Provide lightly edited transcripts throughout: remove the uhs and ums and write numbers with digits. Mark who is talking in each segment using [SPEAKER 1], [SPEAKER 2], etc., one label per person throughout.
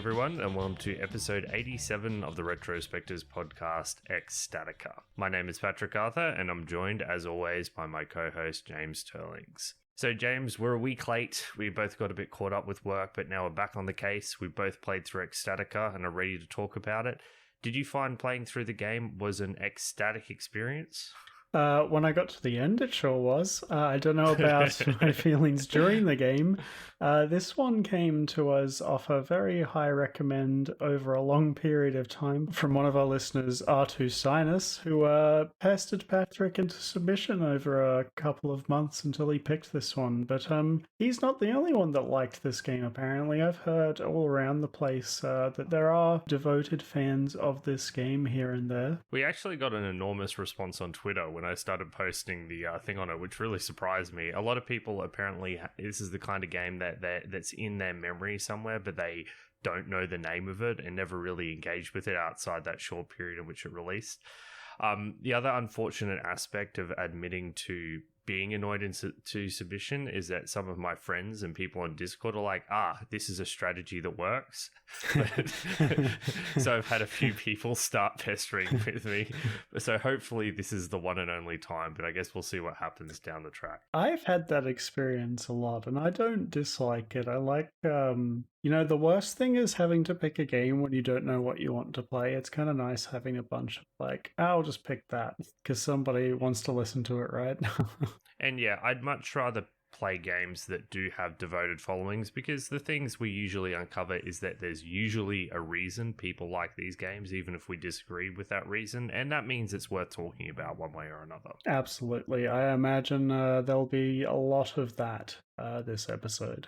[SPEAKER 1] everyone, and welcome to episode 87 of the Retrospectives podcast, Ecstatica. My name is Patrick Arthur, and I'm joined, as always, by my co-host, James Turlings. So, James, we're a week late. We both got a bit caught up with work, but now we're back on the case. We both played through Ecstatica and are ready to talk about it. Did you find playing through the game was an ecstatic experience?
[SPEAKER 2] When I got to the end, it sure was. I don't know about my feelings during the game. This one came to us off a very high recommend over a long period of time from one of our listeners, R2 Sinus, who pestered Patrick into submission over a couple of months until he picked this one. But he's not the only one that liked this game, apparently. I've heard all around the place that there are devoted fans of this game here and there.
[SPEAKER 1] We actually got an enormous response on Twitter when I started posting the thing on it, which really surprised me. A lot of people apparently, this is the kind of game that's in their memory somewhere, but they don't know the name of it and never really engaged with it outside that short period in which it released. The other unfortunate aspect of admitting to being annoyed to submission is that some of my friends and people on Discord are like, this is a strategy that works. So I've had a few people start pestering with me. So hopefully this is the one and only time, but I guess we'll see what happens down the track.
[SPEAKER 2] I've had that experience a lot, and I don't dislike it. I like, the worst thing is having to pick a game when you don't know what you want to play. It's kind of nice having a bunch of I'll just pick that because somebody wants to listen to it, right?
[SPEAKER 1] And yeah, I'd much rather play games that do have devoted followings, because the things we usually uncover is that there's usually a reason people like these games, even if we disagree with that reason, and that means it's worth talking about one way or another.
[SPEAKER 2] Absolutely. I imagine there'll be a lot of that this episode.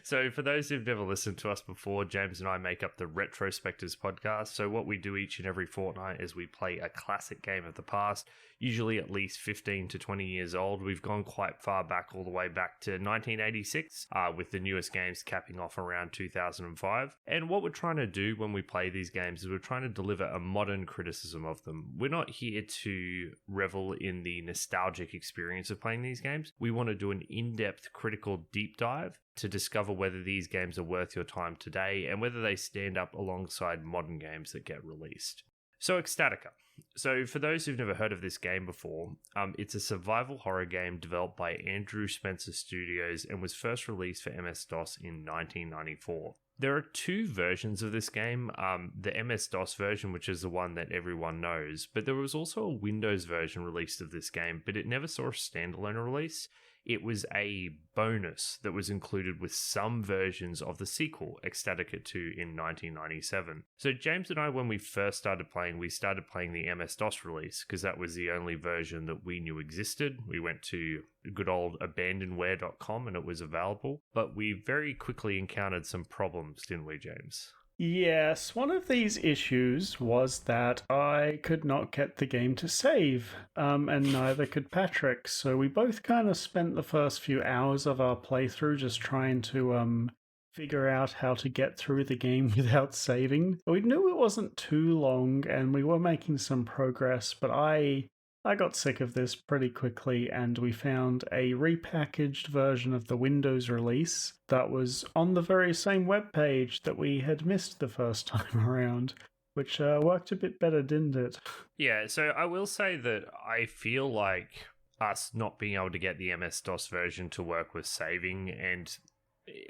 [SPEAKER 1] So for those who've never listened to us before, James and I make up the Retrospectives podcast. So what we do each and every fortnight is we play a classic game of the past, usually at least 15 to 20 years old. We've gone quite far back, all the way back to 1986, with the newest games capping off around 2005. And what we're trying to do when we play these games is we're trying to deliver a modern criticism of them. We're not here to revel in the nostalgic experience of playing these games. We want to do an in-depth critical deep dive to discover whether these games are worth your time today and whether they stand up alongside modern games that get released. So Ecstatica. So for those who've never heard of this game before, it's a survival horror game developed by Andrew Spencer Studios and was first released for MS-DOS in 1994. There are two versions of this game, the MS-DOS version, which is the one that everyone knows, but there was also a Windows version released of this game, but it never saw a standalone release. It was a bonus that was included with some versions of the sequel, Ecstatica 2, in 1997. So James and I, when we first started playing the MS-DOS release, because that was the only version that we knew existed. We went to good old abandonware.com and it was available, but we very quickly encountered some problems, didn't we, James?
[SPEAKER 2] Yes, one of these issues was that I could not get the game to save, and neither could Patrick, so we both kind of spent the first few hours of our playthrough just trying to figure out how to get through the game without saving. We knew it wasn't too long, and we were making some progress, but I got sick of this pretty quickly, and we found a repackaged version of the Windows release that was on the very same webpage that we had missed the first time around, which worked a bit better, didn't it?
[SPEAKER 1] Yeah, so I will say that I feel like us not being able to get the MS-DOS version to work with saving, and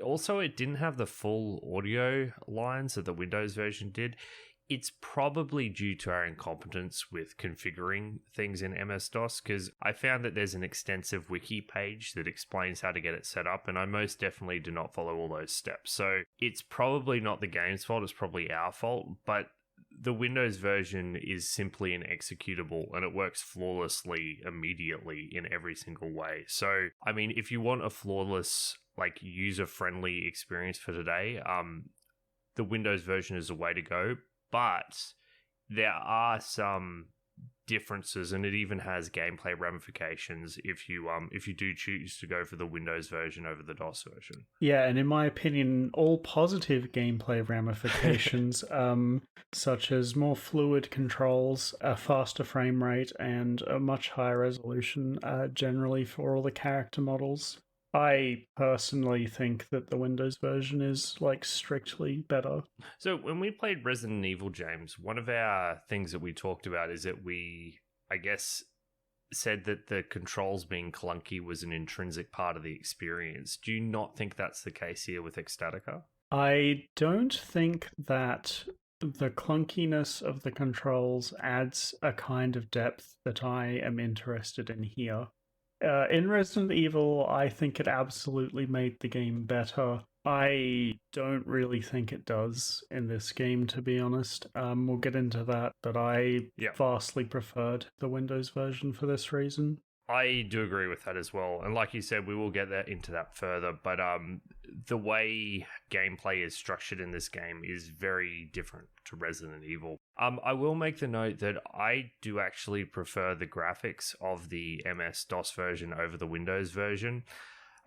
[SPEAKER 1] also it didn't have the full audio lines that the Windows version did. It's probably due to our incompetence with configuring things in MS-DOS, because I found that there's an extensive wiki page that explains how to get it set up, and I most definitely do not follow all those steps. So it's probably not the game's fault, it's probably our fault, but the Windows version is simply an executable and it works flawlessly immediately in every single way. So, I mean, if you want a flawless, user-friendly experience for today, the Windows version is the way to go. But there are some differences, and it even has gameplay ramifications if you do choose to go for the Windows version over the DOS version.
[SPEAKER 2] Yeah, and in my opinion, all positive gameplay ramifications, such as more fluid controls, a faster frame rate, and a much higher resolution generally for all the character models, I personally think that the Windows version is like strictly better.
[SPEAKER 1] So when we played Resident Evil, James, one of our things that we talked about is that we, I guess, said that the controls being clunky was an intrinsic part of the experience. Do you not think that's the case here with Ecstatica?
[SPEAKER 2] I don't think that the clunkiness of the controls adds a kind of depth that I am interested in here. In Resident Evil, I think it absolutely made the game better. I don't really think it does in this game, to be honest. We'll get into that, but I
[SPEAKER 1] Yeah.
[SPEAKER 2] vastly preferred the Windows version for this reason.
[SPEAKER 1] I do agree with that as well. And like you said, we will get into that further. But the way gameplay is structured in this game is very different to Resident Evil. I will make the note that I do actually prefer the graphics of the MS-DOS version over the Windows version.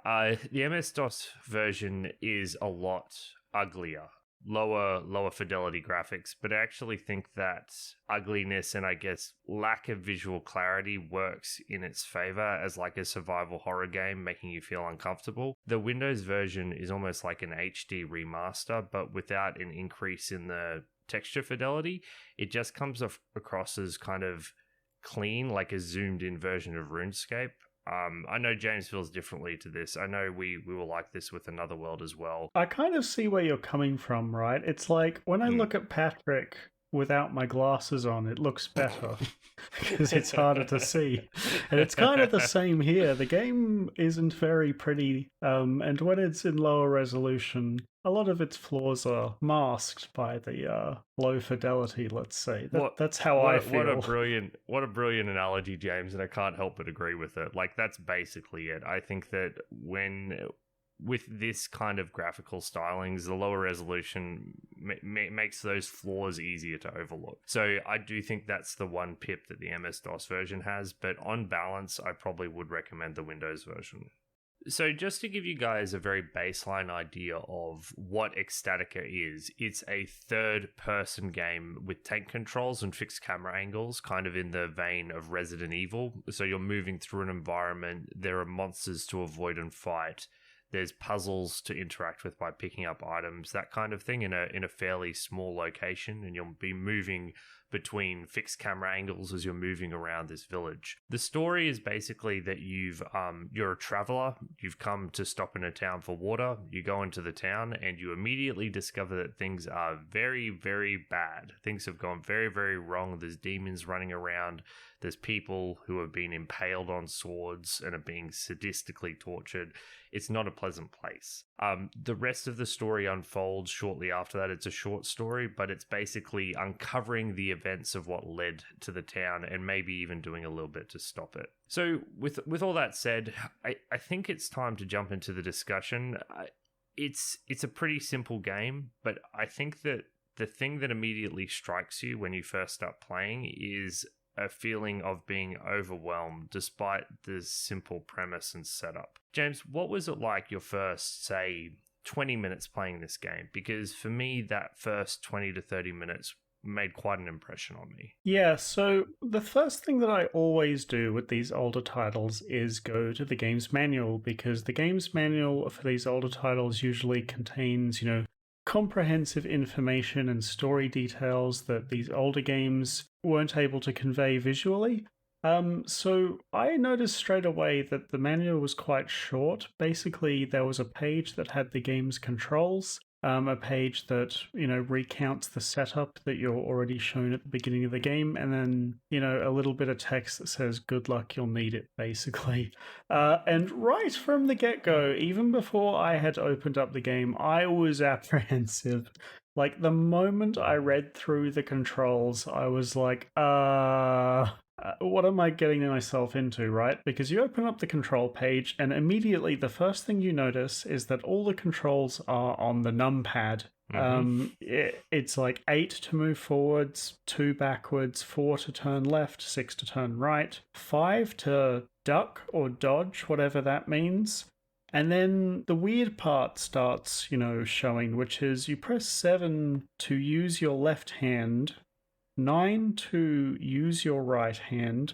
[SPEAKER 1] The MS-DOS version is a lot uglier, lower fidelity graphics, but I actually think that ugliness and I guess lack of visual clarity works in its favor as like a survival horror game, making you feel uncomfortable. The Windows version is almost like an HD remaster, but without an increase in the texture fidelity. It just comes across as kind of clean, like a zoomed in version of RuneScape. I know James feels differently to this. I know we will like this with Another World as well.
[SPEAKER 2] I kind of see where you're coming from, right? It's like when I look at Patrick without my glasses on, it looks better because it's harder to see. And it's kind of the same here. The game isn't very pretty, and when it's in lower resolution, a lot of its flaws are masked by the low fidelity, let's say. That's how I feel.
[SPEAKER 1] What a brilliant analogy, James, and I can't help but agree with it. Like, that's basically it. I think that with this kind of graphical stylings, the lower resolution makes those flaws easier to overlook. So I do think that's the one pip that the MS-DOS version has, but on balance, I probably would recommend the Windows version. So just to give you guys a very baseline idea of what Ecstatica is, it's a third-person game with tank controls and fixed camera angles, kind of in the vein of Resident Evil. So you're moving through an environment, there are monsters to avoid and fight, there's puzzles to interact with by picking up items, that kind of thing in a fairly small location, and you'll be moving between fixed camera angles as you're moving around this village. The story is basically that you're a traveler, you've come to stop in a town for water, you go into the town and you immediately discover that things are very, very bad. Things have gone very, very wrong. There's demons running around. There's people who have been impaled on swords and are being sadistically tortured. It's not a pleasant place. The rest of the story unfolds shortly after that. It's a short story, but it's basically uncovering the events of what led to the town and maybe even doing a little bit to stop it. So with all that said, I think it's time to jump into the discussion. It's a pretty simple game, but I think that the thing that immediately strikes you when you first start playing is a feeling of being overwhelmed despite the simple premise and setup. James, what was it like your first, say, 20 minutes playing this game? Because for me, that first 20 to 30 minutes made quite an impression on me.
[SPEAKER 2] Yeah, so the first thing that I always do with these older titles is go to the game's manual, because the game's manual for these older titles usually contains, comprehensive information and story details that these older games weren't able to convey visually. So I noticed straight away that the manual was quite short. Basically, there was a page that had the game's controls, a page that, recounts the setup that you're already shown at the beginning of the game, and then, a little bit of text that says, good luck, you'll need it, basically. And right from the get-go, even before I had opened up the game, I was apprehensive. Like, the moment I read through the controls, I was like, what am I getting myself into, right? Because you open up the control page, and immediately the first thing you notice is that all the controls are on the numpad. It's like 8 to move forwards, 2 backwards, 4 to turn left, 6 to turn right, 5 to duck or dodge, whatever that means. And then the weird part starts, showing, which is you press 7 to use your left hand, 9 to use your right hand,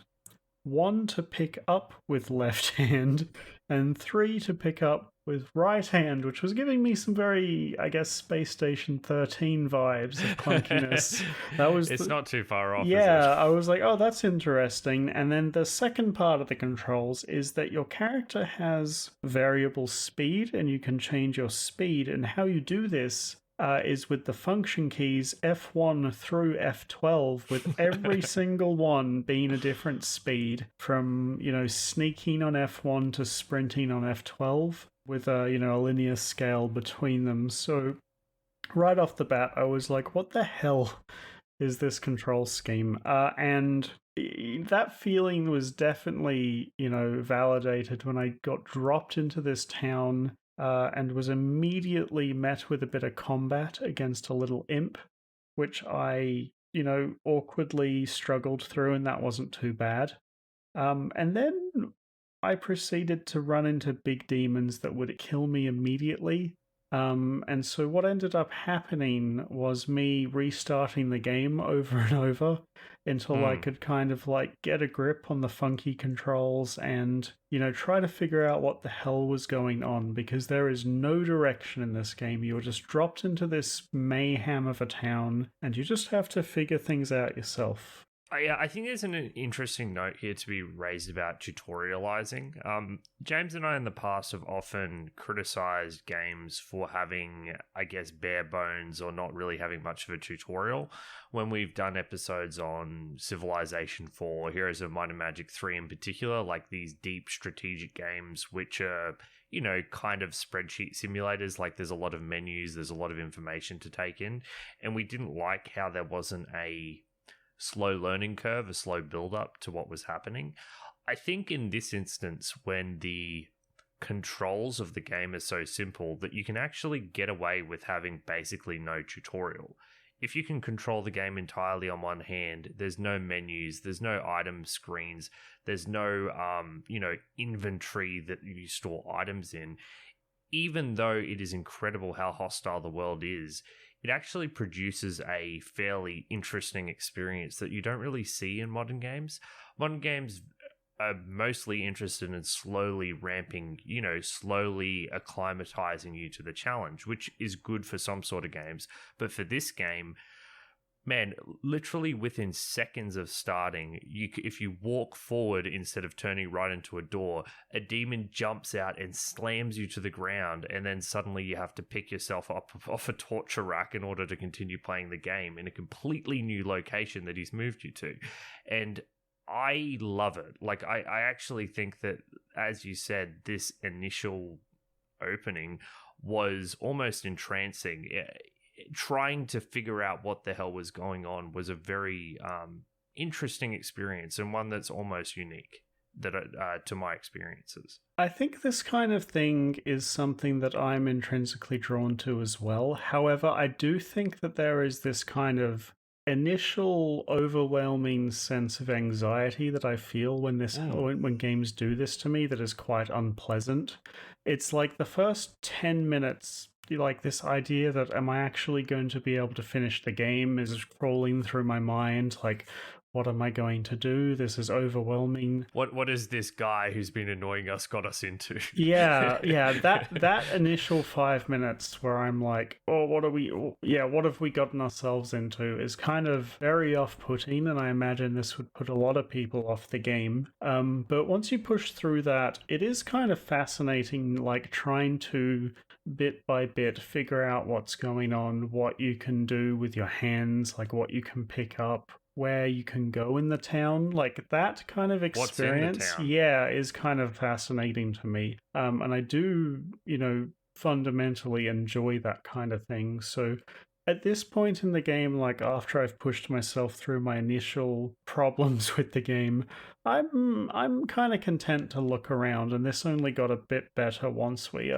[SPEAKER 2] 1 to pick up with left hand, and 3 to pick up with right hand, which was giving me some very, I guess, Space Station 13 vibes of clunkiness. That was
[SPEAKER 1] It's not too far off, is
[SPEAKER 2] yeah,
[SPEAKER 1] it?
[SPEAKER 2] I was like, oh, that's interesting. And then the second part of the controls is that your character has variable speed, and you can change your speed. And how you do this is with the function keys F1 through F12, with every single one being a different speed, from, sneaking on F1 to sprinting on F12, with a linear scale between them. So right off the bat, I was like, what the hell is this control scheme? And that feeling was definitely, validated when I got dropped into this town and was immediately met with a bit of combat against a little imp, which I, awkwardly struggled through, and that wasn't too bad. And then I proceeded to run into big demons that would kill me immediately. And so what ended up happening was me restarting the game over and over until I could kind of like get a grip on the funky controls and, try to figure out what the hell was going on, because there is no direction in this game. You're just dropped into this mayhem of a town and you just have to figure things out yourself.
[SPEAKER 1] I think there's an interesting note here to be raised about tutorializing. James and I in the past have often criticized games for having, I guess, bare bones or not really having much of a tutorial. When we've done episodes on Civilization 4, Heroes of Might and Magic 3 in particular, like these deep strategic games, which are, kind of spreadsheet simulators, like there's a lot of menus, there's a lot of information to take in. And we didn't like how there wasn't a slow learning curve, a slow build up to what was happening. I think in this instance, when the controls of the game are so simple that you can actually get away with having basically no tutorial. If you can control the game entirely on one hand, there's no menus, there's no item screens, there's no inventory that you store items in. Even though it is incredible how hostile the world is, it actually produces a fairly interesting experience that you don't really see in modern games. Modern games are mostly interested in slowly ramping, slowly acclimatizing you to the challenge, which is good for some sort of games. But for this game, man, literally within seconds of starting, if you walk forward instead of turning right into a door, a demon jumps out and slams you to the ground, and then suddenly you have to pick yourself up off a torture rack in order to continue playing the game in a completely new location that he's moved you to. And I love it. Like, I actually think that, as you said, this initial opening was almost entrancing. Trying to figure out what the hell was going on was a very interesting experience, and one that's almost unique to my experiences.
[SPEAKER 2] I think this kind of thing is something that I'm intrinsically drawn to as well. However, I do think that there is this kind of initial overwhelming sense of anxiety that I feel when when games do this to me that is quite unpleasant. It's like the first 10 minutes, like this idea that am I actually going to be able to finish the game is crawling through my mind, like, what am I going to do? This is overwhelming.
[SPEAKER 1] What is this guy who's been annoying us got us into?
[SPEAKER 2] Yeah, that initial 5 minutes where I'm like, oh, what have we gotten ourselves into, is kind of very off-putting, and I imagine this would put a lot of people off the game. But once you push through that, it is kind of fascinating, like trying to bit by bit figure out what's going on, what you can do with your hands, like what you can pick up, where you can go in the town. Like that kind of experience, yeah, is kind of fascinating to me. And I do, fundamentally enjoy that kind of thing. So at this point in the game, like after I've pushed myself through my initial problems with the game, I'm kind of content to look around, and this only got a bit better once we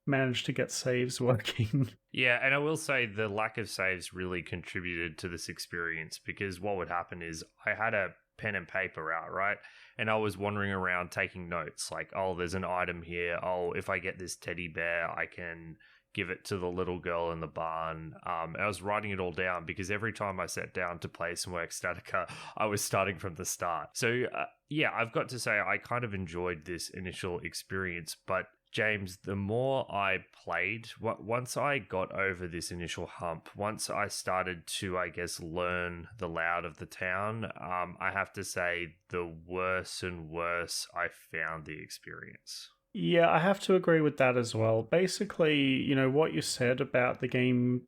[SPEAKER 2] managed to get saves working.
[SPEAKER 1] Yeah, and I will say the lack of saves really contributed to this experience, because what would happen is I had a pen and paper out, right? And I was wandering around taking notes, like, oh, there's an item here. Oh, if I get this teddy bear, I can, give it to the little girl in the barn. I was writing it all down because every time I sat down to play some Ecstatica, I was starting from the start. So yeah, I've got to say I kind of enjoyed this initial experience, but James, the more I played, once I got over this initial hump, once I started to, I guess, learn the layout of the town, I have to say the worse and worse I found the experience.
[SPEAKER 2] Yeah, I have to agree with that as well. Basically, what you said about the game,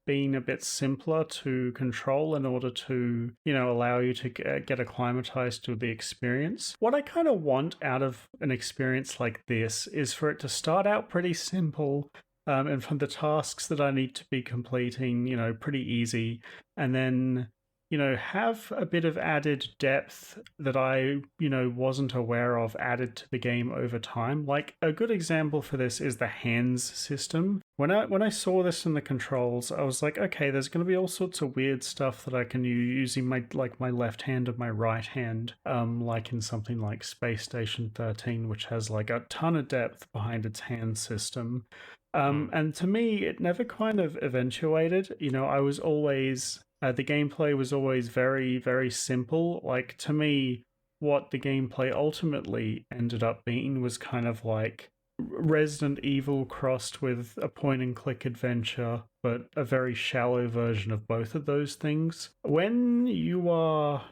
[SPEAKER 2] being a bit simpler to control in order to, allow you to get acclimatized to the experience. What I kind of want out of an experience like this is for it to start out pretty simple, and from the tasks that I need to be completing, pretty easy, and then have a bit of added depth that I, wasn't aware of added to the game over time. Like a good example for this is the hands system. When I saw this in the controls, I was like, okay, there's going to be all sorts of weird stuff that I can use using my left hand and my right hand, like in something like Space Station 13, which has like a ton of depth behind its hand system. And to me, it never kind of eventuated. I was always the gameplay was always very, very simple. Like, to me, what the gameplay ultimately ended up being was kind of like Resident Evil crossed with a point and click adventure, but a very shallow version of both of those things. When you are,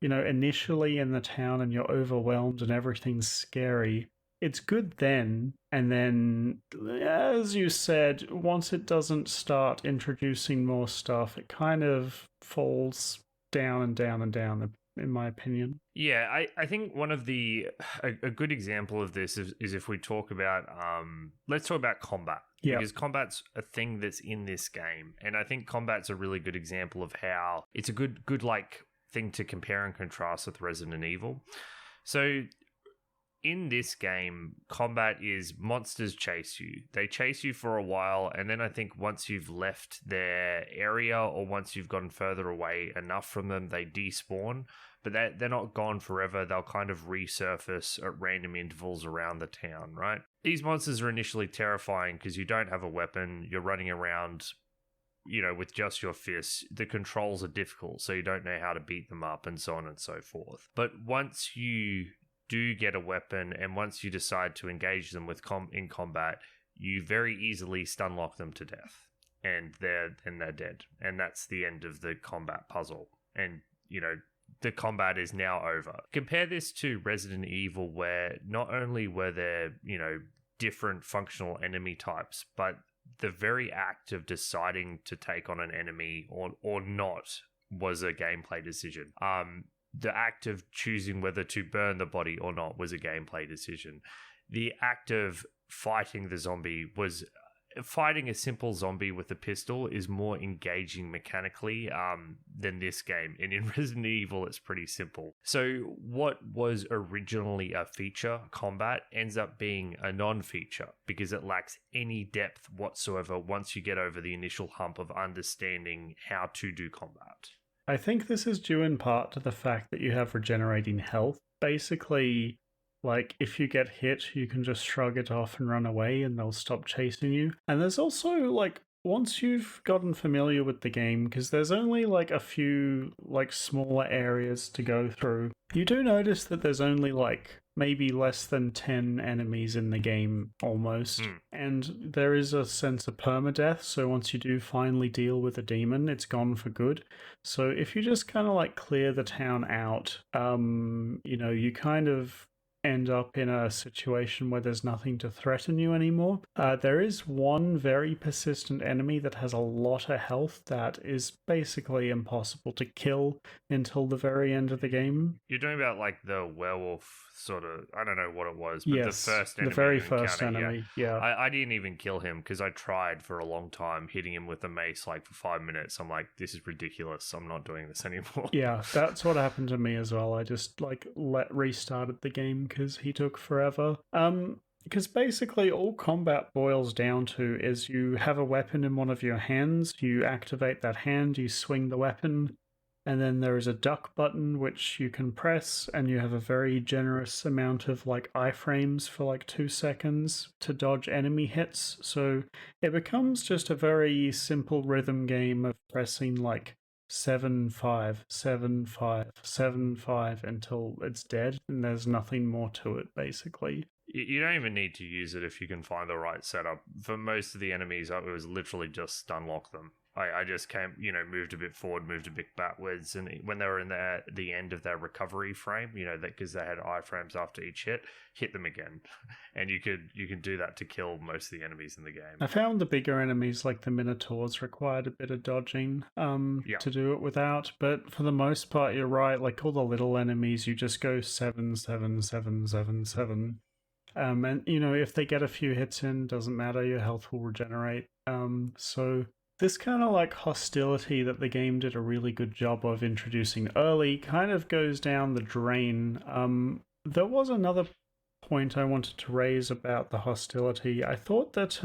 [SPEAKER 2] initially in the town and you're overwhelmed and everything's scary, it's good then, and then, as you said, once it doesn't start introducing more stuff, it kind of falls down and down and down, in my opinion.
[SPEAKER 1] Yeah, I think one of a good example of this is if we talk about, let's talk about combat.
[SPEAKER 2] Yeah.
[SPEAKER 1] Because combat's a thing that's in this game, and I think combat's a really good example of how it's a good like thing to compare and contrast with Resident Evil. So in this game, combat is monsters chase you. They chase you for a while, and then I think once you've left their area or once you've gotten further away enough from them, they despawn. But they're not gone forever. They'll kind of resurface at random intervals around the town, right? These monsters are initially terrifying because you don't have a weapon. You're running around, with just your fists. The controls are difficult, so you don't know how to beat them up and so on and so forth. But once you do get a weapon, and once you decide to engage them in combat, you very easily stun lock them to death, and they're dead, and that's the end of the combat puzzle. And the combat is now over. Compare this to Resident Evil, where not only were there different functional enemy types, but the very act of deciding to take on an enemy or not was a gameplay decision. The act of choosing whether to burn the body or not was a gameplay decision. The act of fighting the zombie was... Fighting a simple zombie with a pistol is more engaging mechanically than this game. And in Resident Evil, it's pretty simple. So what was originally a feature, combat, ends up being a non-feature because it lacks any depth whatsoever once you get over the initial hump of understanding how to do combat.
[SPEAKER 2] I think this is due in part to the fact that you have regenerating health. Basically, like, if you get hit, you can just shrug it off and run away and they'll stop chasing you. And there's also, like, once you've gotten familiar with the game, because there's only, like, a few, like, smaller areas to go through, you do notice that there's only, like, maybe less than 10 enemies in the game, almost. And there is a sense of permadeath, so once you do finally deal with a demon, it's gone for good. So if you just kind of, like, clear the town out, you kind of end up in a situation where there's nothing to threaten you anymore. There is one very persistent enemy that has a lot of health that is basically impossible to kill until the very end of the game.
[SPEAKER 1] You're talking about like the werewolf sort of, I don't know what it was, but
[SPEAKER 2] yes,
[SPEAKER 1] the first enemy.
[SPEAKER 2] The very first enemy, yeah.
[SPEAKER 1] I didn't even kill him because I tried for a long time hitting him with a mace like for 5 minutes. I'm like, this is ridiculous. I'm not doing this anymore.
[SPEAKER 2] Yeah, that's what happened to me as well. I just like restarted the game because he took forever. Because basically all combat boils down to is you have a weapon in one of your hands, you activate that hand, you swing the weapon, And then there is a duck button which you can press, and you have a very generous amount of like iframes for like 2 seconds to dodge enemy hits. So it becomes just a very simple rhythm game of pressing like 7-5, 7-5, 7-5 until it's dead, and there's nothing more to it basically.
[SPEAKER 1] You don't even need to use it if you can find the right setup. For most of the enemies, it was literally just stun lock them. I just came, moved a bit forward, moved a bit backwards, and when they were in the end of their recovery frame, that because they had iframes after each hit them again, and you can do that to kill most of the enemies in the game.
[SPEAKER 2] I found the bigger enemies like the Minotaurs required a bit of dodging to do it without, but for the most part, you're right. Like all the little enemies, you just go 7, 7, 7, 7, 7. And if they get a few hits in, doesn't matter, your health will regenerate. So this kind of like hostility that the game did a really good job of introducing early kind of goes down the drain. There was another point I wanted to raise about the hostility. I thought that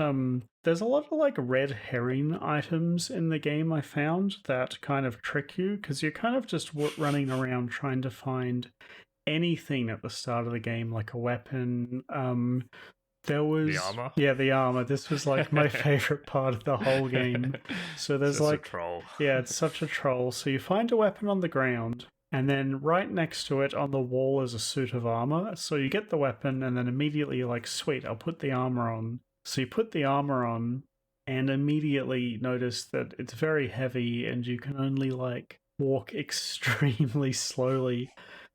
[SPEAKER 2] there's a lot of like red herring items in the game I found that kind of trick you, because you're kind of just running around trying to find anything at the start of the game, like a weapon. There was
[SPEAKER 1] the armor.
[SPEAKER 2] Yeah, the armor. This was like my favorite part of the whole game. So there's
[SPEAKER 1] just
[SPEAKER 2] like
[SPEAKER 1] a troll.
[SPEAKER 2] Yeah, it's such a troll. So you find a weapon on the ground, and then right next to it on the wall is a suit of armor. So you get the weapon, and then immediately you're like, sweet, I'll put the armor on. So you put the armor on, and immediately notice that it's very heavy, and you can only like walk extremely slowly.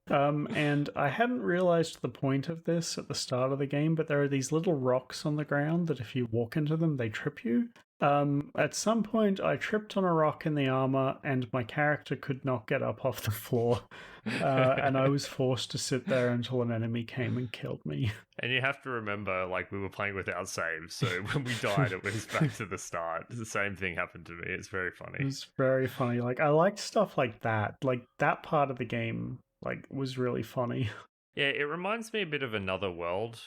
[SPEAKER 2] And I hadn't realized the point of this at the start of the game, but there are these little rocks on the ground that if you walk into them, they trip you. At some point, I tripped on a rock in the armor, and my character could not get up off the floor, and I was forced to sit there until an enemy came and killed me.
[SPEAKER 1] And you have to remember, like, we were playing without saves, so when we died, it was back to the start. The same thing happened to me. It's very funny.
[SPEAKER 2] It's very funny. Like, I liked stuff like that. Like, that part of the game was really funny.
[SPEAKER 1] Yeah, it reminds me a bit of Another World,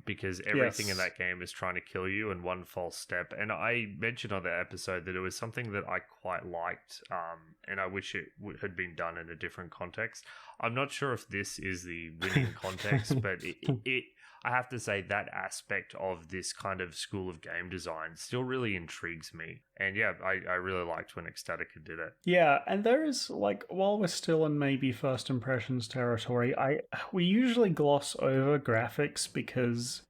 [SPEAKER 1] because everything in that game is trying to kill you in one false step. And I mentioned on that episode that it was something that I quite liked, and I wish it had been done in a different context. I'm not sure if this is the winning context, but I have to say that aspect of this kind of school of game design still really intrigues me. And yeah, I really liked when Ecstatica did it.
[SPEAKER 2] Yeah, and there is, like, while we're still in maybe first impressions territory, we usually gloss over graphics because,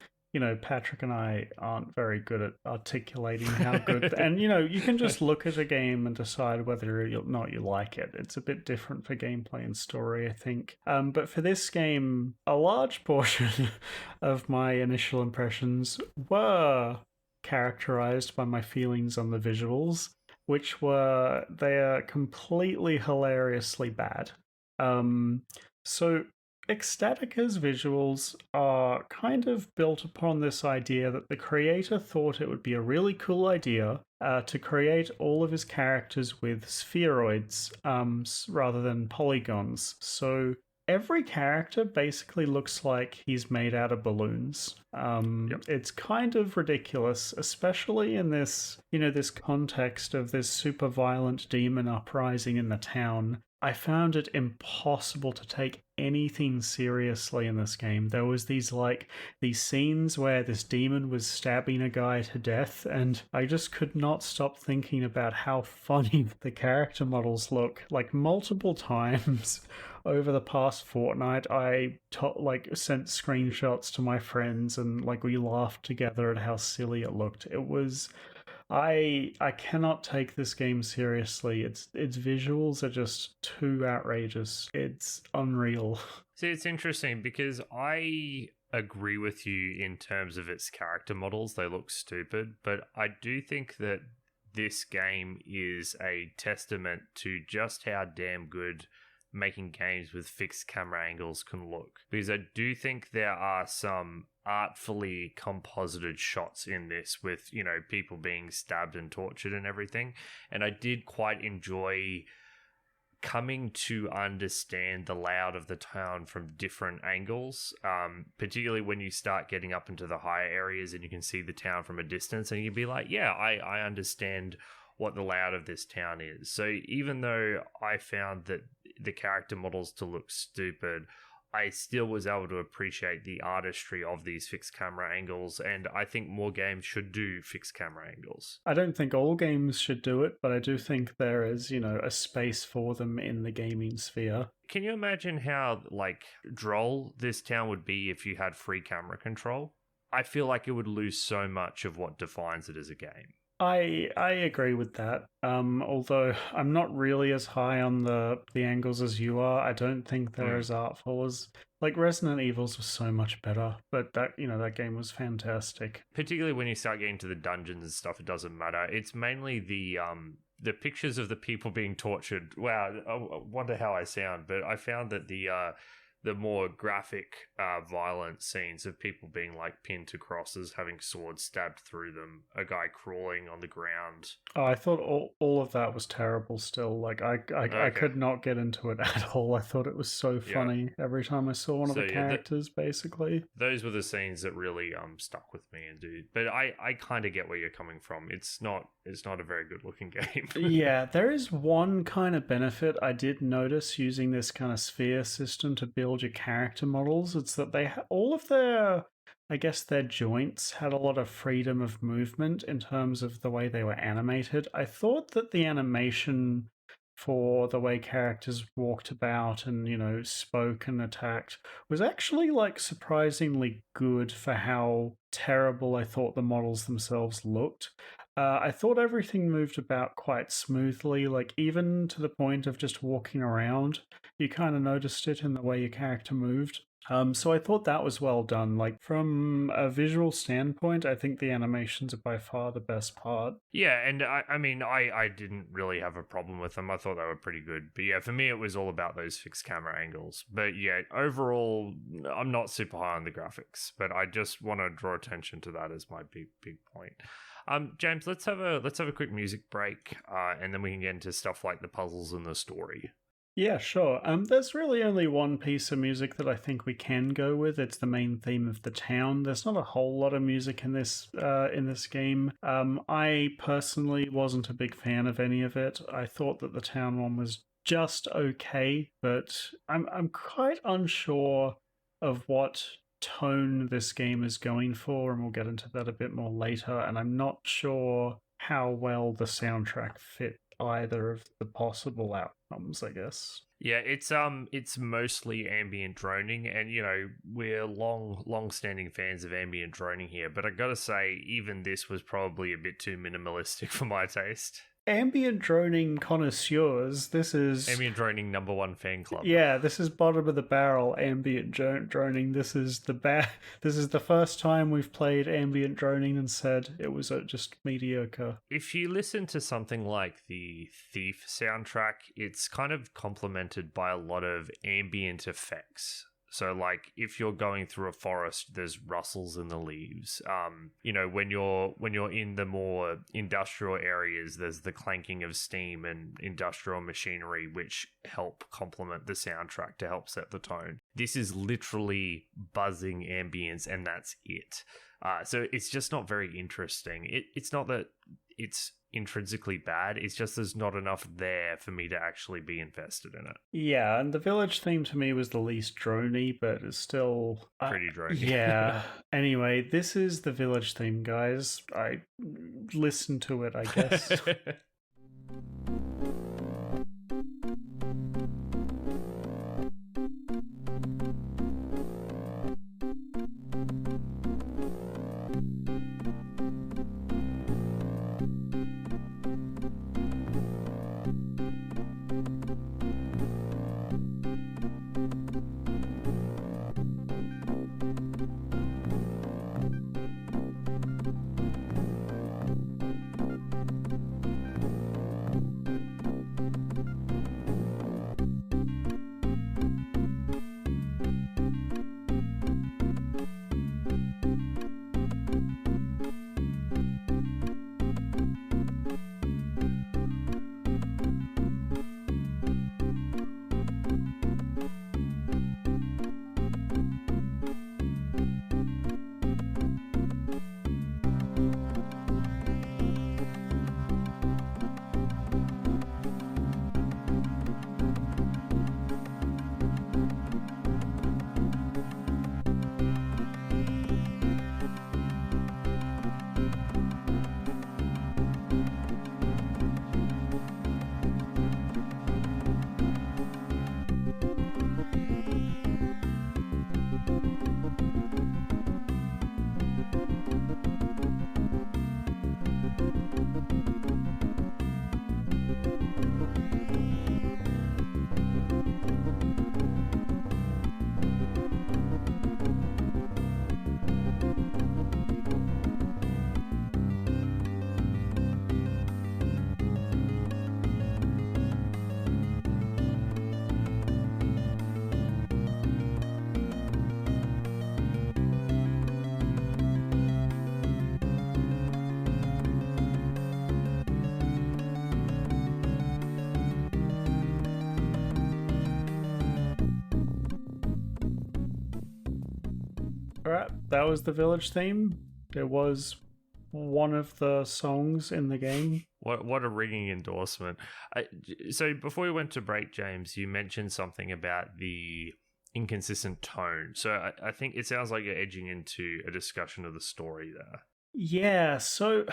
[SPEAKER 2] Patrick and I aren't very good at articulating how good... And, you can just look at a game and decide whether or not you like it. It's a bit different for gameplay and story, I think. But for this game, a large portion of my initial impressions were characterized by my feelings on the visuals, which they are completely hilariously bad. So Ecstatica's visuals are kind of built upon this idea that the creator thought it would be a really cool idea to create all of his characters with spheroids rather than polygons. So every character basically looks like he's made out of balloons. It's kind of ridiculous, especially in this, this context of this super violent demon uprising in the town. I found it impossible to take anything seriously in this game. There was these scenes where this demon was stabbing a guy to death, and I just could not stop thinking about how funny the character models look. Like, multiple times over the past fortnight, I sent screenshots to my friends, and we laughed together at how silly it looked. It was... I cannot take this game seriously. Its visuals are just too outrageous. It's unreal.
[SPEAKER 1] See, it's interesting because I agree with you in terms of its character models. They look stupid, but I do think that this game is a testament to just how damn good making games with fixed camera angles can look. Because I do think there are some artfully composited shots in this with, people being stabbed and tortured and everything. And I did quite enjoy coming to understand the layout of the town from different angles, particularly when you start getting up into the higher areas and you can see the town from a distance and you'd be like, yeah, I understand what the layout of this town is. So even though I found that the character models to look stupid, I still was able to appreciate the artistry of these fixed camera angles, and I think more games should do fixed camera angles.
[SPEAKER 2] I don't think all games should do it, but I do think there is, a space for them in the gaming sphere.
[SPEAKER 1] Can you imagine how, droll this town would be if you had free camera control? I feel like it would lose so much of what defines it as a game.
[SPEAKER 2] I agree with that. Although I'm not really as high on the angles as you are. I don't think they're as artful as Resident Evils was so much better. But that game was fantastic.
[SPEAKER 1] Particularly when you start getting to the dungeons and stuff, it doesn't matter. It's mainly the pictures of the people being tortured. Wow, I wonder how I sound, but I found that the more graphic, violent scenes of people being pinned to crosses, having swords stabbed through them, a guy crawling on the ground.
[SPEAKER 2] Oh, I thought all of that was terrible still. I could not get into it at all. I thought it was so funny every time I saw one of the characters, basically.
[SPEAKER 1] Those were the scenes that really stuck with me, but I kind of get where you're coming from. It's not a very good looking game.
[SPEAKER 2] Yeah, there is one kind of benefit I did notice using this kind of sphere system to build your character models. It's that they all of their joints had a lot of freedom of movement in terms of the way they were animated. I thought that the animation for the way characters walked about and spoke and attacked was actually surprisingly good for how terrible I thought the models themselves looked. I thought everything moved about quite smoothly, even to the point of just walking around. You kind of noticed it in the way your character moved. So I thought that was well done. From a visual standpoint, I think the animations are by far the best part.
[SPEAKER 1] Yeah, and I didn't really have a problem with them. I thought they were pretty good. But yeah, for me, it was all about those fixed camera angles. But yeah, overall, I'm not super high on the graphics, but I just want to draw attention to that as my big point. James, let's have a quick music break, and then we can get into stuff like the puzzles and the story.
[SPEAKER 2] Yeah, sure. There's really only one piece of music that I think we can go with. It's the main theme of the town. There's not a whole lot of music in this game. I personally wasn't a big fan of any of it. I thought that the town one was just okay, but I'm quite unsure of what tone this game is going for, and we'll get into that a bit more later. And I'm not sure how well the soundtrack fit either of the possible outcomes, I guess.
[SPEAKER 1] Yeah, it's mostly ambient droning, and we're long-standing fans of ambient droning here, but I gotta say, even this was probably a bit too minimalistic for my taste.
[SPEAKER 2] Ambient droning connoisseurs, this is...
[SPEAKER 1] Ambient droning #1 fan club.
[SPEAKER 2] Yeah, this is bottom of the barrel ambient droning. This is the first time we've played ambient droning and said it was just mediocre.
[SPEAKER 1] If you listen to something like the Thief soundtrack, it's kind of complemented by a lot of ambient effects. So, if you're going through a forest, there's rustles in the leaves. When you're in the more industrial areas, there's the clanking of steam and industrial machinery, which help complement the soundtrack to help set the tone. This is literally buzzing ambience, and that's it. So it's just not very interesting. It's not that it's intrinsically bad, it's just there's not enough there for me to actually be invested in it.
[SPEAKER 2] Yeah, and the village theme to me was the least drony, but it's still
[SPEAKER 1] pretty drony.
[SPEAKER 2] Yeah. Anyway, this is the village theme, guys. I listened to it, I guess. All right, that was the village theme. It was one of the songs in the game.
[SPEAKER 1] What a ringing endorsement. So before we went to break, James, you mentioned something about the inconsistent tone. So I think it sounds like you're edging into a discussion of the story there.
[SPEAKER 2] Yeah, so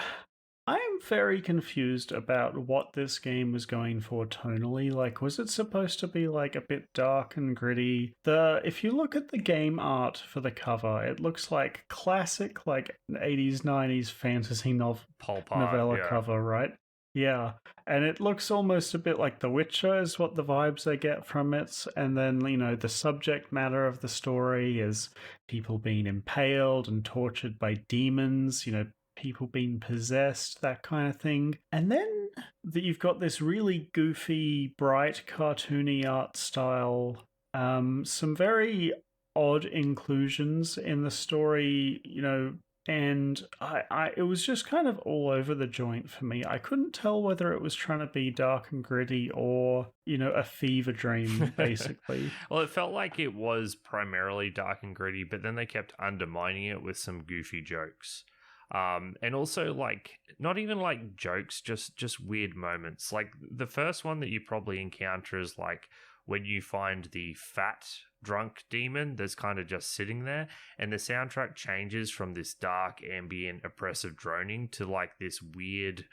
[SPEAKER 2] I am very confused about what this game was going for tonally. Like, was it supposed to be like a bit dark and gritty? If you look at the game art for the cover, it looks like classic like 80s 90s fantasy
[SPEAKER 1] Pulp art,
[SPEAKER 2] novella
[SPEAKER 1] yeah.
[SPEAKER 2] cover, right? Yeah, and it looks almost a bit like The Witcher is what the vibes I get from it. And then, the subject matter of the story is people being impaled and tortured by demons, people being possessed, that kind of thing. And then you've got this really goofy, bright, cartoony art style, some very odd inclusions in the story, and it was just kind of all over the joint for me. I couldn't tell whether it was trying to be dark and gritty or, a fever dream, basically.
[SPEAKER 1] Well, it felt like it was primarily dark and gritty, but then they kept undermining it with some goofy jokes. And also like not even like jokes, just weird moments. Like the first one that you probably encounter is like when you find the fat drunk demon that's kind of just sitting there, and the soundtrack changes from this dark ambient oppressive droning to like this weird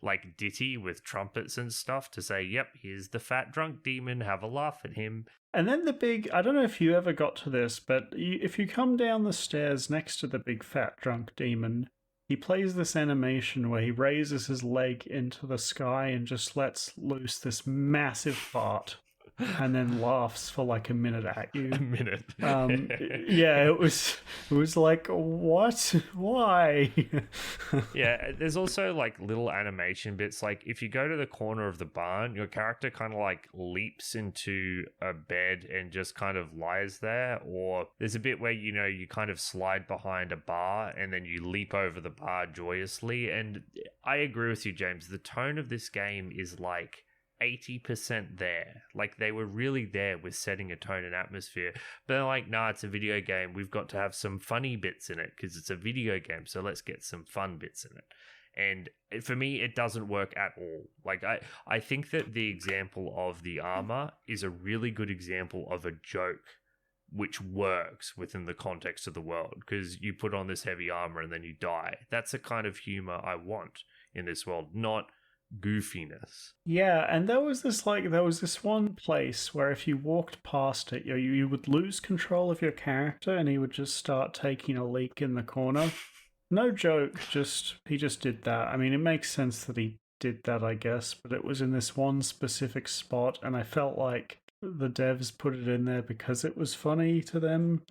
[SPEAKER 1] like ditty with trumpets and stuff to say, yep, here's the fat drunk demon, have a laugh at him.
[SPEAKER 2] And then I don't know if you ever got to this, but if you come down the stairs next to the big fat drunk demon, he plays this animation where he raises his leg into the sky and just lets loose this massive fart. And then laughs for like a minute at you.
[SPEAKER 1] A minute.
[SPEAKER 2] Yeah, it was like, what? Why?
[SPEAKER 1] Yeah, there's also like little animation bits. Like if you go to the corner of the barn, your character kind of like leaps into a bed and just kind of lies there. Or there's a bit where, you kind of slide behind a bar and then you leap over the bar joyously. And I agree with you, James. The tone of this game is like 80% there. Like they were really there with setting a tone and atmosphere, but they're like, nah, it's a video game, we've got to have some funny bits in it because it's a video game, so let's get some fun bits in it. And for me, it doesn't work at all. Like I think that the example of the armor is a really good example of a joke which works within the context of the world, because you put on this heavy armor and then you die. That's the kind of humor I want in this world, not goofiness.
[SPEAKER 2] Yeah, and there was this one place where if you walked past it, you would lose control of your character and he would just start taking a leak in the corner. No joke, he just did that. I mean, it makes sense that he did that, I guess, but it was in this one specific spot and I felt like the devs put it in there because it was funny to them.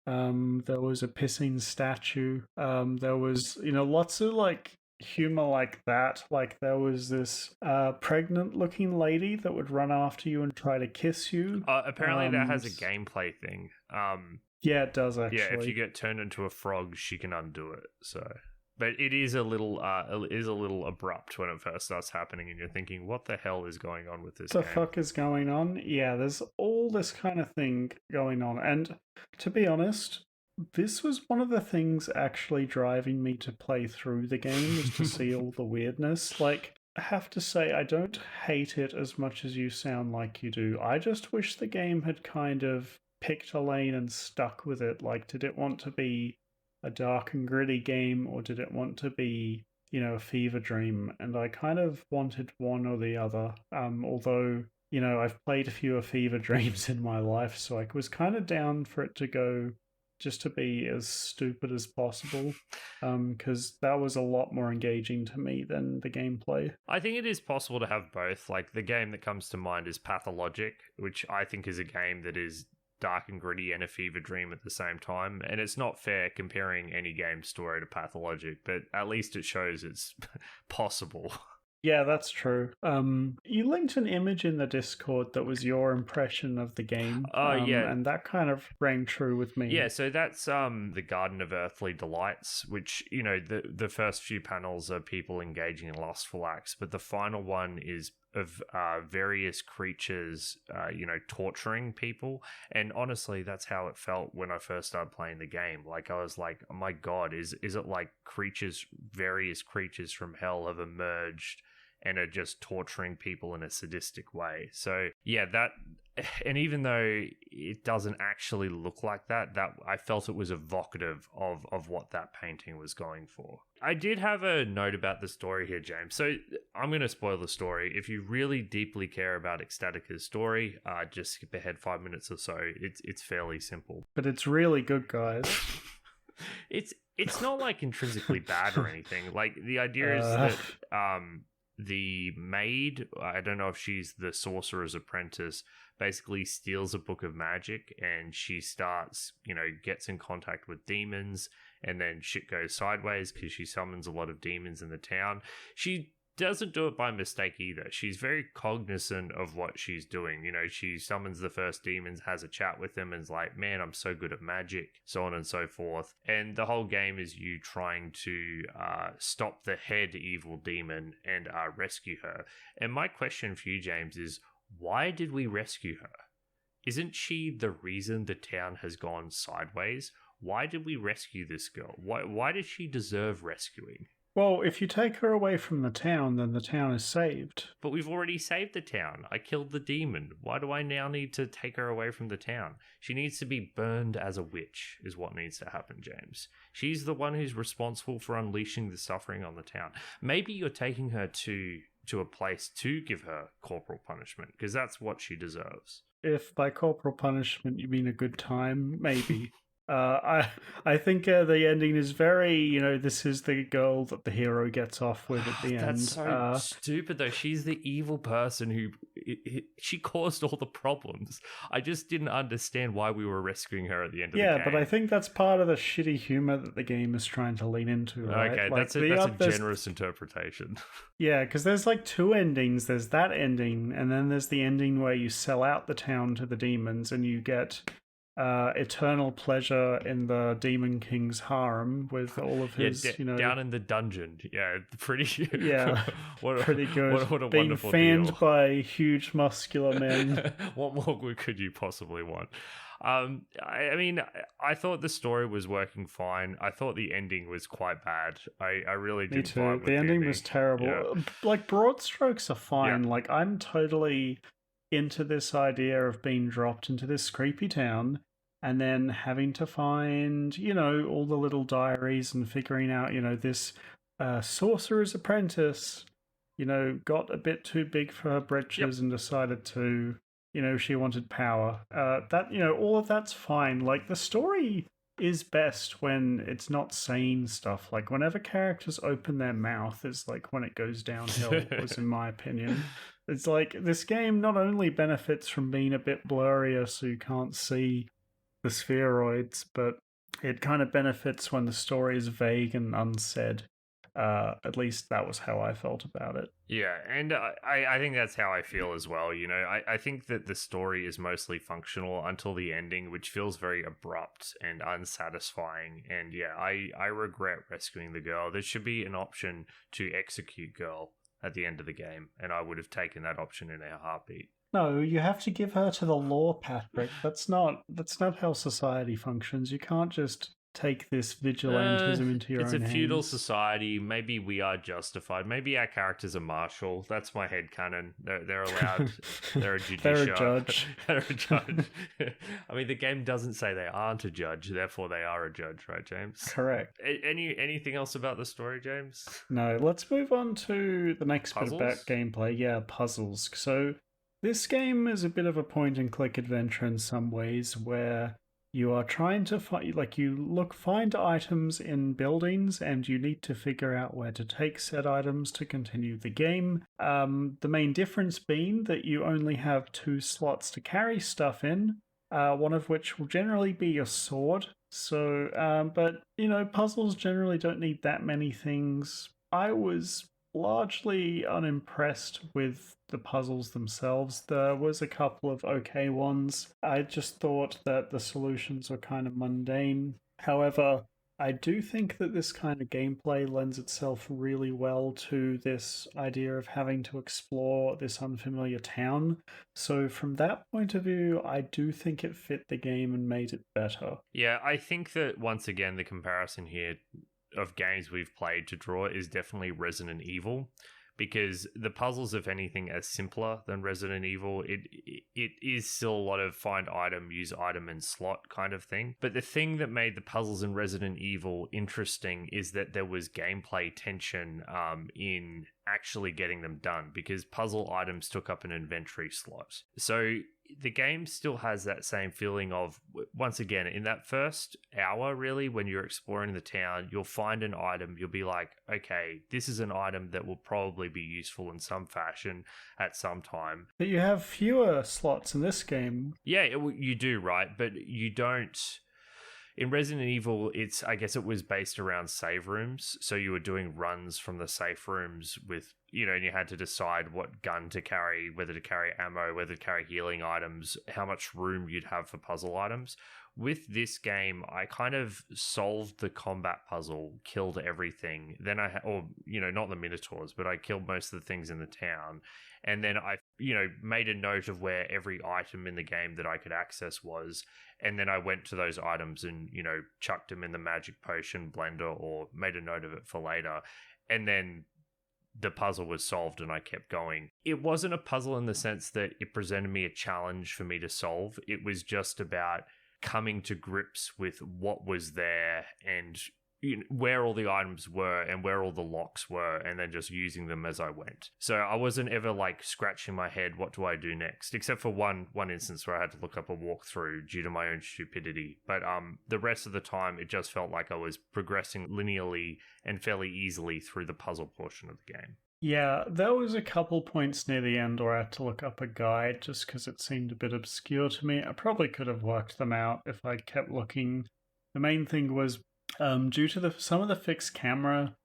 [SPEAKER 2] There was a pissing statue. There was, lots of like humor like that. Like there was this pregnant looking lady that would run after you and try to kiss you.
[SPEAKER 1] Apparently that has a gameplay thing.
[SPEAKER 2] Yeah, it does actually.
[SPEAKER 1] Yeah, if you get turned into a frog, she can undo it. So, but it is a little abrupt when it first starts happening, and you're thinking, what the hell is going on with this
[SPEAKER 2] the
[SPEAKER 1] game?
[SPEAKER 2] Fuck is going on? Yeah, there's all this kind of thing going on, and to be honest, this was one of the things actually driving me to play through the game, was to see all the weirdness. Like, I have to say, I don't hate it as much as you sound like you do. I just wish the game had kind of picked a lane and stuck with it. Like, did it want to be a dark and gritty game, or did it want to be, a fever dream? And I kind of wanted one or the other. Although, I've played a few fever dreams in my life, so I was kind of down for it to go just to be as stupid as possible, because that was a lot more engaging to me than the gameplay.
[SPEAKER 1] I think it is possible to have both. Like, the game that comes to mind is Pathologic, which I think is a game that is dark and gritty and a fever dream at the same time. And it's not fair comparing any game story to Pathologic, but at least it shows it's possible.
[SPEAKER 2] Yeah, that's true. You linked an image in the Discord that was your impression of the game.
[SPEAKER 1] Yeah.
[SPEAKER 2] And that kind of rang true with me.
[SPEAKER 1] Yeah, so that's the Garden of Earthly Delights, which, the first few panels are people engaging in lustful acts, but the final one is various creatures, torturing people. And honestly, that's how it felt when I first started playing the game. Like, I was like, oh my God, is it like various creatures from hell have emerged and are just torturing people in a sadistic way? So yeah, and even though it doesn't actually look like that I felt it was evocative of what that painting was going for. I did have a note about the story here, James. So I'm going to spoil the story. If you really deeply care about Ecstatica's story, just skip ahead 5 minutes or so. It's fairly simple.
[SPEAKER 2] But it's really good, guys.
[SPEAKER 1] It's not like intrinsically bad or anything. Like, the idea is that the maid, I don't know if she's the sorcerer's apprentice, basically steals a book of magic, and she starts, gets in contact with demons, and then shit goes sideways because she summons a lot of demons in the town. She doesn't do it by mistake either. She's very cognizant of what she's doing. She summons the first demons, has a chat with them, and is like, man, I'm so good at magic, so on and so forth. And the whole game is you trying to stop the head evil demon and rescue her. And my question for you, James, is why did we rescue her? Isn't she the reason the town has gone sideways? Why did we rescue this girl? Why did she deserve rescuing?
[SPEAKER 2] Well, if you take her away from the town, then the town is saved.
[SPEAKER 1] But we've already saved the town. I killed the demon. Why do I now need to take her away from the town? She needs to be burned as a witch, is what needs to happen, James. She's the one who's responsible for unleashing the suffering on the town. Maybe you're taking her to a place to give her corporal punishment, because that's what she deserves.
[SPEAKER 2] If by corporal punishment you mean a good time, maybe. I think the ending is very, this is the girl that the hero gets off with at the end.
[SPEAKER 1] That's so stupid, though. She's the evil person who she caused all the problems. I just didn't understand why we were rescuing her at the end of the game.
[SPEAKER 2] Yeah, but I think that's part of the shitty humor that the game is trying to lean into, right?
[SPEAKER 1] Okay, that's a generous interpretation.
[SPEAKER 2] Yeah, because there's like two endings. There's that ending, and then there's the ending where you sell out the town to the demons and you get eternal pleasure in the Demon King's harem with all of his,
[SPEAKER 1] down in the dungeon. Yeah, pretty.
[SPEAKER 2] Yeah, pretty good.
[SPEAKER 1] What a
[SPEAKER 2] being
[SPEAKER 1] wonderful
[SPEAKER 2] fanned
[SPEAKER 1] deal.
[SPEAKER 2] by huge muscular men.
[SPEAKER 1] What more could you possibly want? I mean, I thought the story was working fine. I thought the ending was quite bad. I really didn't.
[SPEAKER 2] Me too. The ending was terrible.
[SPEAKER 1] Yeah.
[SPEAKER 2] Like, broad strokes are fine.
[SPEAKER 1] Yeah.
[SPEAKER 2] Like, I'm totally into this idea of being dropped into this creepy town and then having to find, all the little diaries and figuring out, this sorcerer's apprentice, got a bit too big for her britches and decided to, she wanted power. All of that's fine. Like, the story is best when it's not saying stuff. Like, whenever characters open their mouth is like when it goes downhill, was in my opinion. It's like, this game not only benefits from being a bit blurrier so you can't see the spheroids, but it kind of benefits when the story is vague and unsaid. At least that was how I felt about it.
[SPEAKER 1] Yeah, and I think that's how I feel as well. I think that the story is mostly functional until the ending, which feels very abrupt and unsatisfying. And yeah, I regret rescuing the girl. There should be an option to execute girl at the end of the game, and I would have taken that option in a heartbeat.
[SPEAKER 2] No, you have to give her to the law, Patrick. That's not how society functions. You can't just take this vigilantism into your own hands.
[SPEAKER 1] It's a feudal society. Maybe we are justified. Maybe our character's a marshal. That's my headcanon. They're allowed. They're a judiciary.
[SPEAKER 2] They're a judge.
[SPEAKER 1] They're a judge. I mean, the game doesn't say they aren't a judge. Therefore, they are a judge, right, James?
[SPEAKER 2] Correct.
[SPEAKER 1] Anything else about the story, James?
[SPEAKER 2] No. Let's move on to the next
[SPEAKER 1] Puzzles?
[SPEAKER 2] bit about gameplay. Yeah, puzzles. So this game is a bit of a point-and-click adventure in some ways, where you are trying to find items in buildings, and you need to figure out where to take said items to continue the game. The main difference being that you only have 2 slots to carry stuff in, one of which will generally be your sword. So, but puzzles generally don't need that many things. I was largely unimpressed with the puzzles themselves. There was a couple of okay ones. I just thought that the solutions were kind of mundane. However, I do think that this kind of gameplay lends itself really well to this idea of having to explore this unfamiliar town. So, from that point of view, I do think it fit the game and made it better.
[SPEAKER 1] Yeah, I think that once again, the comparison here of games we've played to draw is definitely Resident Evil, because the puzzles, if anything, are simpler than Resident Evil. It is still a lot of find item, use item, and slot kind of thing. But the thing that made the puzzles in Resident Evil interesting is that there was gameplay tension in actually getting them done, because puzzle items took up an inventory slot. So the game still has that same feeling of, once again, in that first hour, really, when you're exploring the town, you'll find an item, you'll be like, okay, this is an item that will probably be useful in some fashion at some time.
[SPEAKER 2] But you have fewer slots in this game.
[SPEAKER 1] Yeah, you do, right? But you don't. In Resident Evil, I guess it was based around save rooms. So you were doing runs from the safe rooms with, and you had to decide what gun to carry, whether to carry ammo, whether to carry healing items, how much room you'd have for puzzle items. With this game, I kind of solved the combat puzzle, killed everything. Then not the Minotaurs, but I killed most of the things in the town. And then I, made a note of where every item in the game that I could access was. And then I went to those items and, chucked them in the magic potion blender or made a note of it for later. And then the puzzle was solved and I kept going. It wasn't a puzzle in the sense that it presented me a challenge for me to solve. It was just about coming to grips with what was there and where all the items were and where all the locks were, and then just using them as I went. So I wasn't ever like scratching my head, what do I do next? Except for one instance where I had to look up a walkthrough due to my own stupidity. But the rest of the time, it just felt like I was progressing linearly and fairly easily through the puzzle portion of the game.
[SPEAKER 2] Yeah, there was a couple points near the end where I had to look up a guide just because it seemed a bit obscure to me. I probably could have worked them out if I kept looking. The main thing was due to some of the fixed camera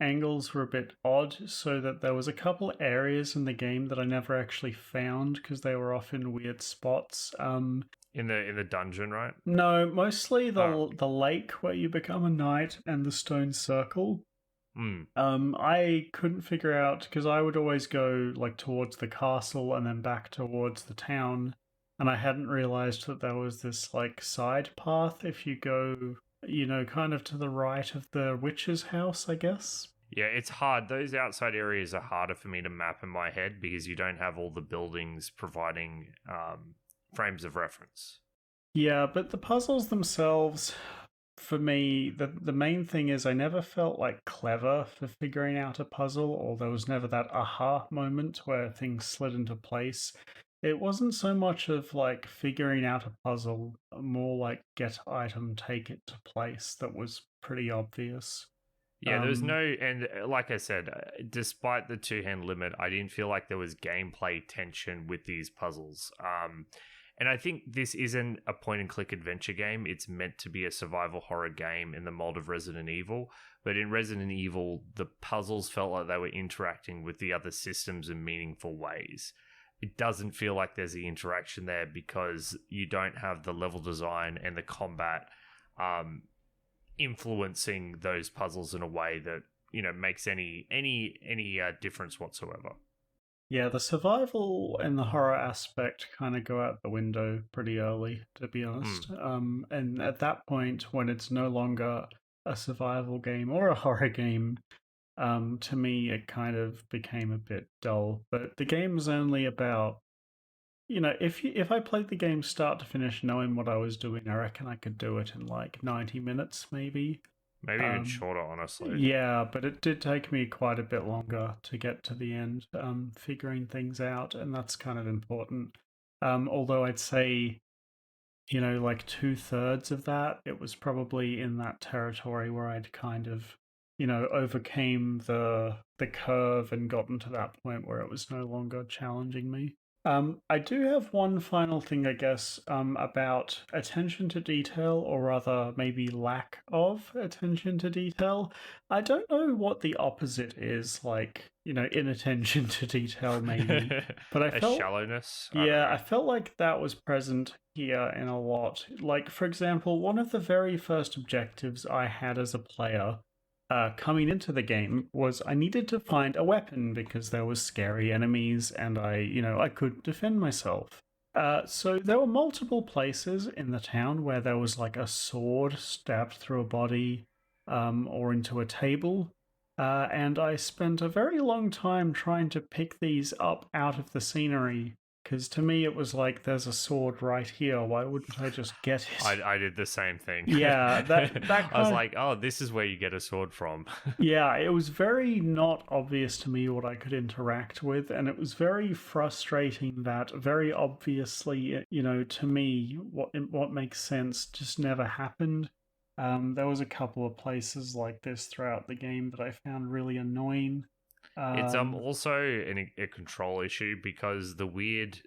[SPEAKER 2] angles were a bit odd, so that there was a couple areas in the game that I never actually found because they were off in weird spots.
[SPEAKER 1] In the dungeon, right?
[SPEAKER 2] No, mostly the lake where you become a knight and the stone circle. I couldn't figure out, because I would always go like towards the castle and then back towards the town, and I hadn't realized that there was this like side path if you go, kind of to the right of the witch's house, I guess.
[SPEAKER 1] Yeah, it's hard. Those outside areas are harder for me to map in my head because you don't have all the buildings providing frames of reference.
[SPEAKER 2] Yeah, but the puzzles themselves, for me, the main thing is I never felt like clever for figuring out a puzzle, or there was never that aha moment where things slid into place. It wasn't so much of like figuring out a puzzle, more like get item, take it to place that was pretty obvious.
[SPEAKER 1] Yeah, there was no, and like I said, despite the two-hand limit, I didn't feel like there was gameplay tension with these puzzles. And I think this isn't a point-and-click adventure game. It's meant to be a survival horror game in the mold of Resident Evil. But in Resident Evil, the puzzles felt like they were interacting with the other systems in meaningful ways. It doesn't feel like there's the interaction there because you don't have the level design and the combat influencing those puzzles in a way that makes any difference whatsoever.
[SPEAKER 2] Yeah, the survival and the horror aspect kind of go out the window pretty early, to be honest. And at that point, when it's no longer a survival game or a horror game, to me, it kind of became a bit dull. But the game is only about, if I played the game start to finish knowing what I was doing, I reckon I could do it in like 90 minutes, maybe.
[SPEAKER 1] Maybe even shorter, honestly.
[SPEAKER 2] Yeah, but it did take me quite a bit longer to get to the end, figuring things out, and that's kind of important. Although I'd say, like 2/3 of that, it was probably in that territory where I'd kind of, overcame the curve and gotten to that point where it was no longer challenging me. I do have one final thing, I guess, about attention to detail, or rather, maybe lack of attention to detail. I don't know what the opposite is, like, inattention to detail, maybe. But I
[SPEAKER 1] A
[SPEAKER 2] felt,
[SPEAKER 1] shallowness? I don't
[SPEAKER 2] yeah, I
[SPEAKER 1] know.
[SPEAKER 2] felt like that was present here in a lot. Like, for example, one of the very first objectives I had as a player coming into the game was I needed to find a weapon because there was scary enemies and I could defend myself. So there were multiple places in the town where there was like a sword stabbed through a body, or into a table. And I spent a very long time trying to pick these up out of the scenery because to me it was like there's a sword right here. Why wouldn't I just get it?
[SPEAKER 1] I did the same thing.
[SPEAKER 2] Yeah, that
[SPEAKER 1] I was
[SPEAKER 2] kind of
[SPEAKER 1] like, oh, this is where you get a sword from.
[SPEAKER 2] yeah, it was very not obvious to me what I could interact with, and it was very frustrating that very obviously, to me, what makes sense just never happened. There was a couple of places like this throughout the game that I found really annoying.
[SPEAKER 1] It's
[SPEAKER 2] Um,
[SPEAKER 1] also a control issue because the weird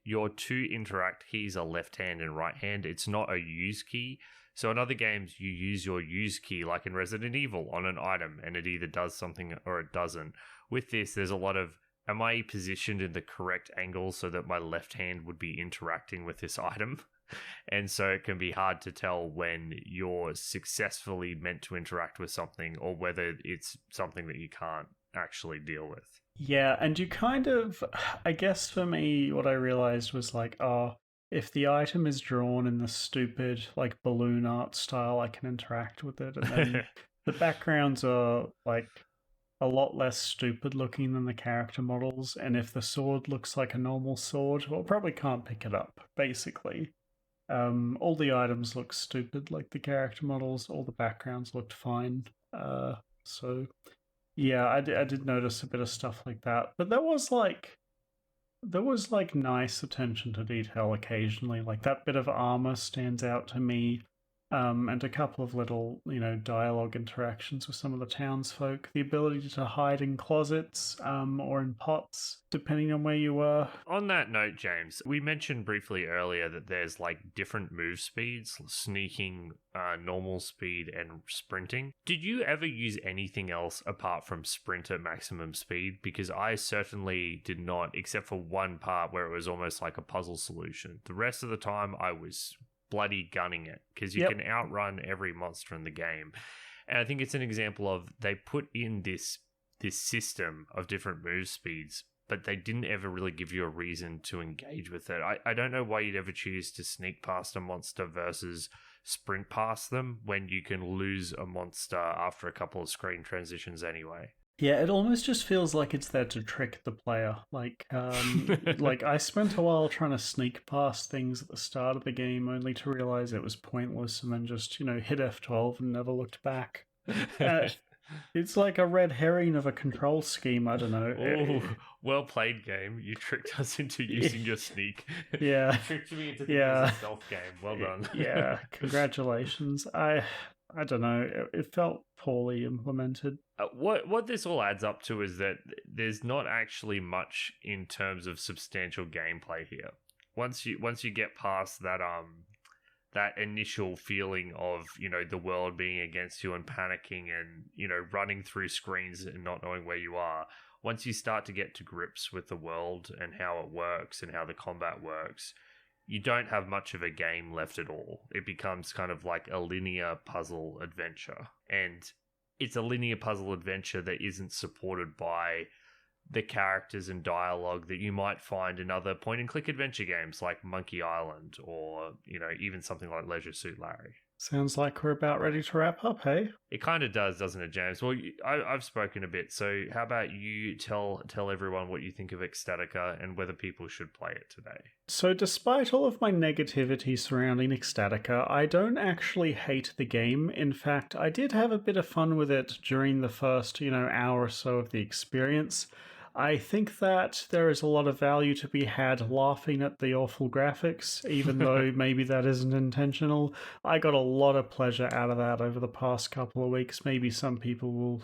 [SPEAKER 1] your two interact keys are left hand and right hand. It's not a use key. So in other games you use your use key like in Resident Evil on an item and it either does something or it doesn't. With this there's a lot of am I positioned in the correct angle so that my left hand would be interacting with this item? And so it can be hard to tell when you're successfully meant to interact with something or whether it's something that you can't actually deal with.
[SPEAKER 2] yeah, and you kind of, I guess for me, what I realized was like, oh, if the item is drawn in the stupid, like, balloon art style, I can interact with it. And then the backgrounds are, like, a lot less stupid looking than the character models. And if the sword looks like a normal sword, well, probably can't pick it up, basically. All the items look stupid like the character models, all the backgrounds looked fine. So yeah, I did notice a bit of stuff like that, but there was like nice attention to detail occasionally. Like that bit of armor stands out to me, and a couple of little dialogue interactions with some of the townsfolk. The ability to hide in closets, or in pots, depending on where you were.
[SPEAKER 1] On that note, James, we mentioned briefly earlier that there's like different move speeds, sneaking, normal speed, and sprinting. Did you ever use anything else apart from sprint at maximum speed? Because I certainly did not, except for one part where it was almost like a puzzle solution. The rest of the time, I was bloody gunning it because you
[SPEAKER 2] Yep.
[SPEAKER 1] can outrun every monster in the game. And I think it's an example of they put in this system of different move speeds, but they didn't ever really give you a reason to engage with it. I don't know why you'd ever choose to sneak past a monster versus sprint past them when you can lose a monster after a couple of screen transitions anyway.
[SPEAKER 2] Yeah, it almost just feels like it's there to trick the player. Like I spent a while trying to sneak past things at the start of the game, only to realize it was pointless, and then just hit F12 and never looked back. Uh, it's like a red herring of a control scheme. I don't know.
[SPEAKER 1] Oh, well played, game. You tricked us into using your sneak.
[SPEAKER 2] Yeah,
[SPEAKER 1] You tricked me into thinking it was
[SPEAKER 2] yeah,
[SPEAKER 1] a stealth game. Well done.
[SPEAKER 2] yeah. Congratulations. I don't know. It felt poorly implemented.
[SPEAKER 1] What this all adds up to is that there's not actually much in terms of substantial gameplay here. Once you get past that initial feeling of the world being against you and panicking and running through screens and not knowing where you are, once you start to get to grips with the world and how it works and how the combat works, you don't have much of a game left at all. It becomes kind of like a linear puzzle adventure, and it's a linear puzzle adventure that isn't supported by the characters and dialogue that you might find in other point and click adventure games like Monkey Island or, even something like Leisure Suit Larry.
[SPEAKER 2] Sounds like we're about ready to wrap up, hey?
[SPEAKER 1] It kind of does, doesn't it, James? Well, I've spoken a bit, so how about you tell everyone what you think of Ecstatica and whether people should play it today?
[SPEAKER 2] So, despite all of my negativity surrounding Ecstatica, I don't actually hate the game. In fact, I did have a bit of fun with it during the first, hour or so of the experience. I think that there is a lot of value to be had laughing at the awful graphics, even though maybe that isn't intentional. I got a lot of pleasure out of that over the past couple of weeks. Maybe some people will,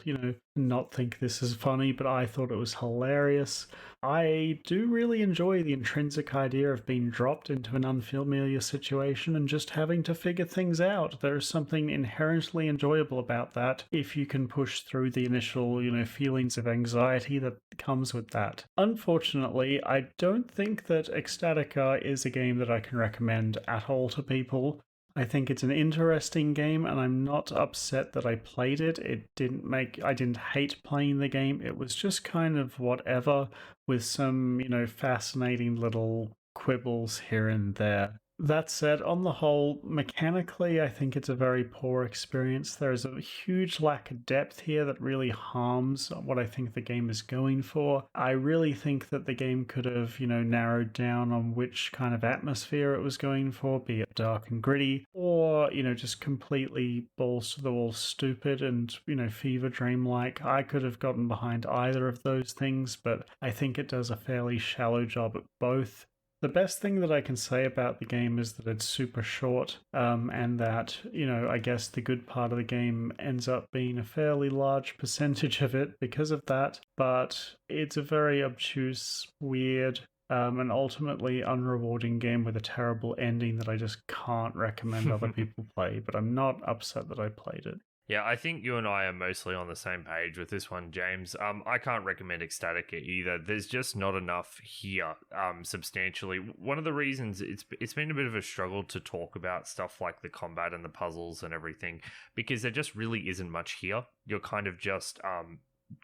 [SPEAKER 2] not think this is funny, but I thought it was hilarious. I do really enjoy the intrinsic idea of being dropped into an unfamiliar situation and just having to figure things out. There's something inherently enjoyable about that if you can push through the initial, feelings of anxiety that comes with that. Unfortunately, I don't think that Ecstatica is a game that I can recommend at all to people. I think it's an interesting game, and I'm not upset that I played it. I didn't hate playing the game. It was just kind of whatever, with some, fascinating little quibbles here and there. That said, on the whole, mechanically, I think it's a very poor experience. There's a huge lack of depth here that really harms what I think the game is going for. I really think that the game could have, narrowed down on which kind of atmosphere it was going for, be it dark and gritty, or, just completely balls to the wall stupid and, fever dream like. I could have gotten behind either of those things, but I think it does a fairly shallow job at both. The best thing that I can say about the game is that it's super short, and that, I guess the good part of the game ends up being a fairly large percentage of it because of that. But it's a very obtuse, weird, and ultimately unrewarding game with a terrible ending that I just can't recommend other people play. But I'm not upset that I played it.
[SPEAKER 1] Yeah, I think you and I are mostly on the same page with this one, James. I can't recommend Ecstatica either. There's just not enough here, substantially. One of the reasons it's been a bit of a struggle to talk about stuff like the combat and the puzzles and everything, because there just really isn't much here. You're kind of just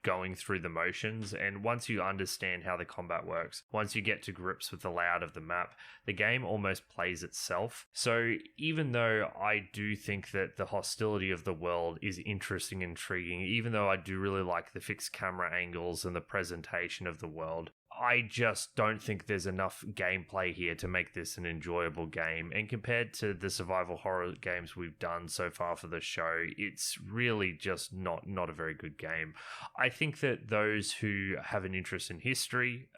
[SPEAKER 1] going through the motions, and once you understand how the combat works, once you get to grips with the layout of the map, the game almost plays itself. So even though I do think that the hostility of the world is interesting and intriguing, even though I do really like the fixed camera angles and the presentation of the world, I just don't think there's enough gameplay here to make this an enjoyable game. And compared to the survival horror games we've done so far for the show, it's really just not a very good game. I think that those who have an interest in history,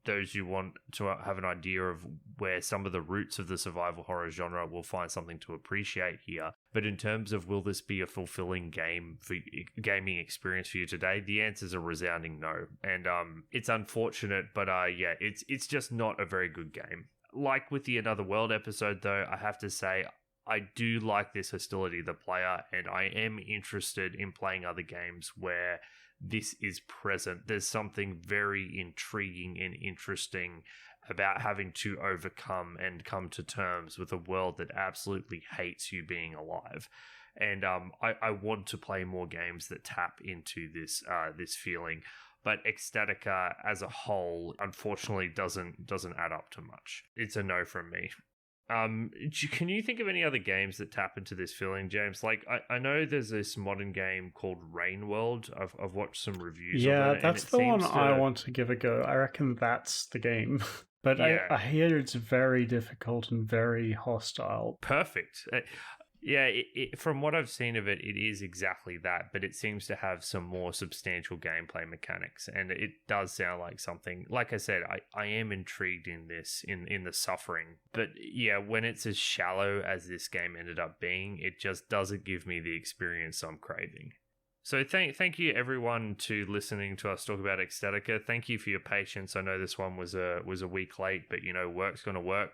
[SPEAKER 1] those who want to have an idea of where some of the roots of the survival horror genre will find something to appreciate here. But in terms of will this be a fulfilling gaming experience for you today, the answer is a resounding no. And it's unfortunate, but yeah, it's just not a very good game. Like with the Another World episode, though, I have to say I do like this hostility of the player, and I am interested in playing other games where this is present. There's something very intriguing and interesting about having to overcome and come to terms with a world that absolutely hates you being alive. And I want to play more games that tap into this feeling. But Ecstatica as a whole, unfortunately, doesn't add up to much. It's a no from me. Can you think of any other games that tap into this feeling, James? Like, I know there's this modern game called Rain World. I've watched some reviews of it.
[SPEAKER 2] Yeah, that's the one I want to give a go. I reckon that's the game. But yeah. I hear it's very difficult and very hostile.
[SPEAKER 1] Perfect. Yeah, from what I've seen of it, it is exactly that, but it seems to have some more substantial gameplay mechanics, and it does sound like something. Like I said, I am intrigued in this, in the suffering, but yeah, when it's as shallow as this game ended up being, it just doesn't give me the experience I'm craving. So thank you everyone to listening to us talk about Ecstatica. Thank you for your patience. I know this one was a week late, but work's going to work.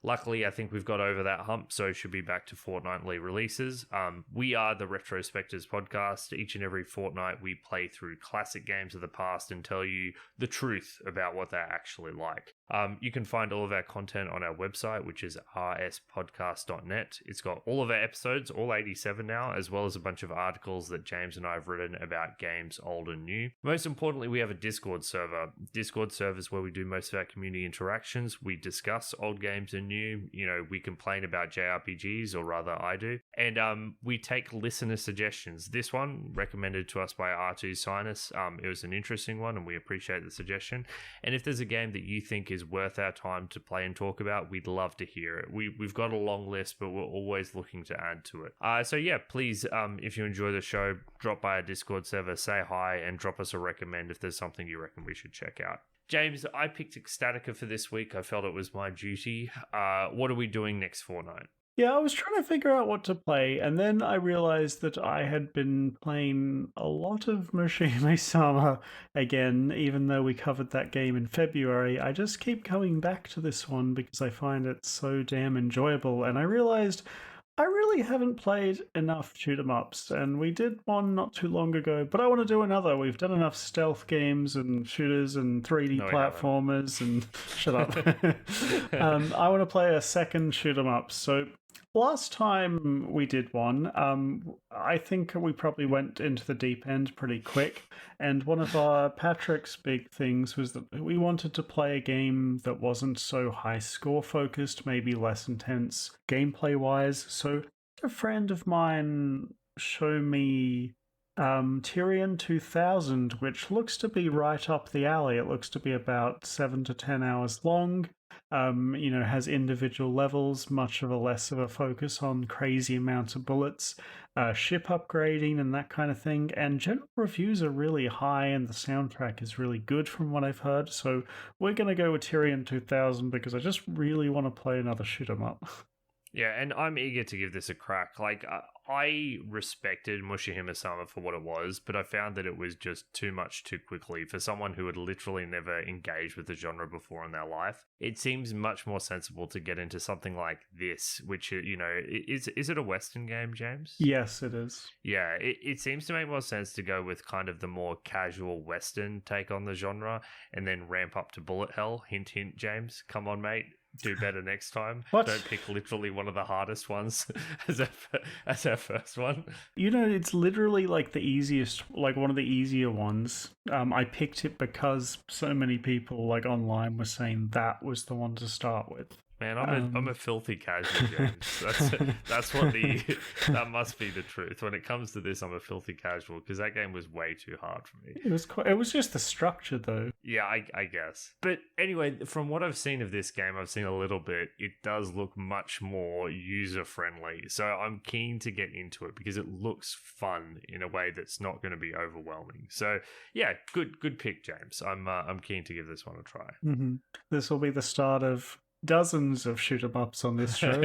[SPEAKER 1] Luckily, I think we've got over that hump, so should be back to fortnightly releases. We are the Retrospectives podcast. Each and every fortnight, we play through classic games of the past and tell you the truth about what they're actually like. You can find all of our content on our website, which is rspodcast.net. It's got all of our episodes, all 87 now, as well as a bunch of articles that James and I have written about games old and new. Most importantly, we have a Discord server. Discord server is where we do most of our community interactions. We discuss old games and new. We complain about JRPGs, or rather I do. And we take listener suggestions. This one, recommended to us by R2 Sinus. It was an interesting one, and we appreciate the suggestion. And if there's a game that you think is worth our time to play and talk about, we'd love to hear it. We've got a long list, but we're always looking to add to it. So yeah, please, if you enjoy the show, drop by our Discord server, say hi, and drop us a recommend if there's something you reckon we should check out. James, I picked Ecstatica for this week. I felt it was my duty. What are we doing next fortnight?
[SPEAKER 2] Yeah, I was trying to figure out what to play, and then I realized that I had been playing a lot of Mushihime Sama again, even though we covered that game in February. I just keep coming back to this one because I find it so damn enjoyable, and I realized I really haven't played enough shoot 'em ups, and we did one not too long ago, but I want to do another. We've done enough stealth games and shooters and 3D
[SPEAKER 1] No, we haven't.
[SPEAKER 2] platformers and shut up. I want to play a second shoot 'em up. So last time we did one, I think we probably went into the deep end pretty quick. And one of Patrick's big things was that we wanted to play a game that wasn't so high score focused, maybe less intense gameplay wise. So a friend of mine showed me Tyrion 2000, which looks to be right up the alley. It looks to be about 7 to 10 hours long. Has individual levels, much of a less of a focus on crazy amounts of bullets, ship upgrading, and that kind of thing. And general reviews are really high, and the soundtrack is really good from what I've heard. So we're going to go with Tyrion 2000 because I just really want to play another shoot 'em up.
[SPEAKER 1] Yeah, and I'm eager to give this a crack. Like, I respected Mushihime Sama for what it was, but I found that it was just too much too quickly for someone who had literally never engaged with the genre before in their life. It seems much more sensible to get into something like this, which, is it a Western game, James?
[SPEAKER 2] Yes, it is.
[SPEAKER 1] Yeah, it seems to make more sense to go with kind of the more casual Western take on the genre and then ramp up to bullet hell. Hint, hint, James. Come on, mate. Do better next time.
[SPEAKER 2] What?
[SPEAKER 1] Don't pick literally one of the hardest ones as our first one.
[SPEAKER 2] It's literally like the easiest, like one of the easier ones. I picked it because so many people like online were saying that was the one to start with.
[SPEAKER 1] Man, I'm a filthy casual, James. That's what that must be the truth. When it comes to this, I'm a filthy casual because that game was way too hard for me.
[SPEAKER 2] It was just the structure though.
[SPEAKER 1] Yeah, I guess. But anyway, from what I've seen of this game, I've seen a little bit. It does look much more user friendly. So I'm keen to get into it because it looks fun in a way that's not going to be overwhelming. So yeah, good pick, James. I'm keen to give this one a try.
[SPEAKER 2] Mm-hmm. This will be the start of dozens of shoot 'em ups on this show.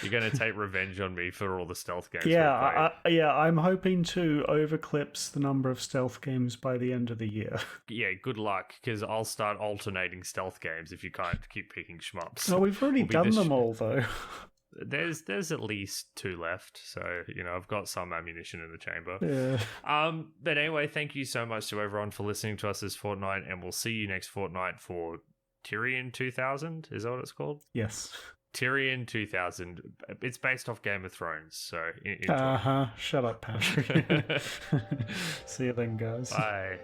[SPEAKER 1] You're going to take revenge on me for all the stealth games.
[SPEAKER 2] I'm hoping to overclips the number of stealth games by the end of the year.
[SPEAKER 1] Yeah, good luck, because I'll start alternating stealth games if you can't keep picking shmups.
[SPEAKER 2] No, we've already done them all, though.
[SPEAKER 1] There's at least 2 left, so I've got some ammunition in the chamber.
[SPEAKER 2] Yeah.
[SPEAKER 1] But anyway, thank you so much to everyone for listening to us this fortnight, and we'll see you next fortnight for Tyrion 2000, is that what it's called?
[SPEAKER 2] Yes.
[SPEAKER 1] Tyrion 2000. It's based off Game of Thrones, so enjoy.
[SPEAKER 2] Uh-huh. Shut up, Patrick. See you then, guys.
[SPEAKER 1] Bye.